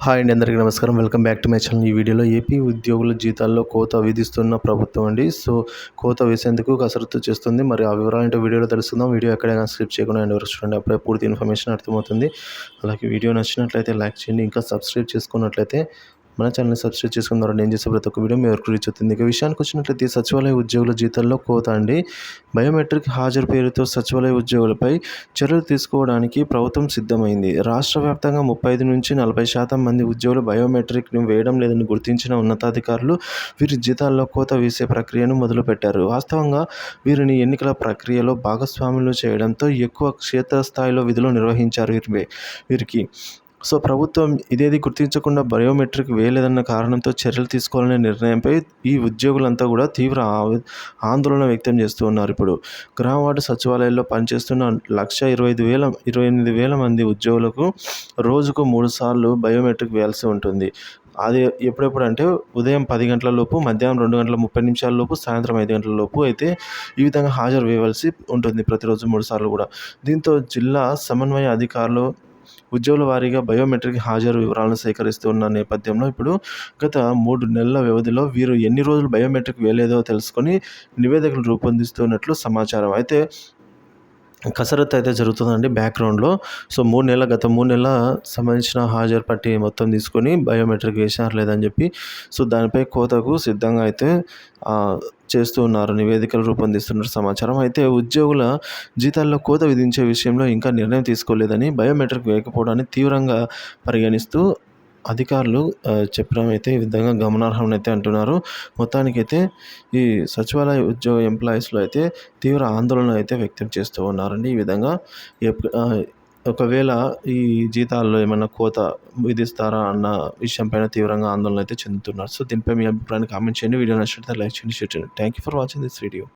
Hi అండి, అందరికీ నమస్కారం. Welcome back to my channel. ఈ వీడియోలో ఏపీ ఉద్యోగుల జీతాల్లో కోత విధిస్తున్న ప్రభుత్వం అండి. కోత వేసేందుకు కసరత్తు చేస్తుంది. మరి ఆ వివరాలేంటో వీడియోలో తెలుసుకుందాం. వీడియో ఎక్కడైనా స్కిప్ చేయకుండా ఎండ్ వరకు చూడండి, అప్పుడే పూర్తి ఇన్ఫర్మేషన్ అర్థమవుతుంది. అలాగే వీడియో నచ్చినట్లయితే లైక్ చేయండి. ఇంకా సబ్స్క్రైబ్ చేసుకున్నట్లయితే మన ఛానల్ని సబ్స్క్రైబ్ చేసుకున్న ద్వారా నేను చేసే ప్రతి ఒక్క వీడియో మీ వరకు రీచ్ అవుతుంది. ఇక విషయానికి వచ్చినట్లయితే సచివాలయ ఉద్యోగుల జీతాల్లో కోత అండి. బయోమెట్రిక్ హాజరు పేరుతో సచివాలయ ఉద్యోగులపై చర్యలు తీసుకోవడానికి ప్రభుత్వం సిద్ధమైంది. రాష్ట్ర వ్యాప్తంగా 35-40% మంది ఉద్యోగులు బయోమెట్రిక్ను వేయడం లేదని గుర్తించిన ఉన్నతాధికారులు వీరి జీతాల్లో కోత వేసే ప్రక్రియను మొదలుపెట్టారు. వాస్తవంగా వీరిని ఎన్నికల ప్రక్రియలో భాగస్వాములు చేయడంతో ఎక్కువ క్షేత్రస్థాయిలో విధులు నిర్వహించారు వీరికి. ప్రభుత్వం ఇదేది గుర్తించకుండా బయోమెట్రిక్ వేయలేదన్న కారణంతో చర్యలు తీసుకోవాలనే నిర్ణయంపై ఈ ఉద్యోగులంతా కూడా తీవ్ర ఆందోళన వ్యక్తం చేస్తూ ఉన్నారు. ఇప్పుడు గ్రామ వార్డు సచివాలయాల్లో పనిచేస్తున్న 1,28,000 మంది ఉద్యోగులకు రోజుకు 3 సార్లు బయోమెట్రిక్ వేయాల్సి ఉంటుంది. అది ఎప్పుడెప్పుడంటే ఉదయం 10 గంటల లోపు, మధ్యాహ్నం 2:30 లోపు, సాయంత్రం 5 గంటల లోపు అయితే ఈ విధంగా హాజరు వేయవలసి ఉంటుంది ప్రతిరోజు 3 సార్లు కూడా. దీంతో జిల్లా సమన్వయ అధికారులు ఉద్యోగుల వారీగా బయోమెట్రిక్ హాజరు వివరాలను సేకరిస్తున్న నేపథ్యంలో ఇప్పుడు గత 3 నెలల వ్యవధిలో వీరు ఎన్ని రోజులు బయోమెట్రిక్ వేయలేదో తెలుసుకొని నివేదికలు రూపొందిస్తున్నట్లు సమాచారం. అయితే కసరత్తు అయితే జరుగుతుందండి బ్యాక్గ్రౌండ్లో. గత 3 నెలల సంబంధించిన హాజరు పట్టి మొత్తం తీసుకొని బయోమెట్రిక్ వేశారు లేదని చెప్పి దానిపై కోతకు సిద్ధంగా అయితే చేస్తూ ఉన్నారు. నివేదికలు రూపొందిస్తున్న సమాచారం. అయితే ఉద్యోగుల జీతాల్లో కోత విధించే విషయంలో ఇంకా నిర్ణయం తీసుకోలేదని, బయోమెట్రిక్ వేయకపోవడాన్ని తీవ్రంగా పరిగణిస్తూ అధికారులు చెప్పడం అయితే ఈ విధంగా గమనార్హం అయితే అంటున్నారు. మొత్తానికైతే ఈ సచివాలయ ఉద్యోగ ఎంప్లాయీస్లో అయితే తీవ్ర ఆందోళన అయితే వ్యక్తం చేస్తూ ఉన్నారండి. ఈ విధంగా ఒకవేళ ఈ జీతాల్లో ఏమైనా కోత విధిస్తారా అన్న విషయం పైన తీవ్రంగా ఆందోళన అయితే చెందుతున్నారు. దీనిపై మీ అభిప్రాయాన్ని కామెంట్ చేయండి. వీడియో నచ్చినట్లయితే లైక్ చేయండి, షేర్ చేయండి. Thank you for watching this video.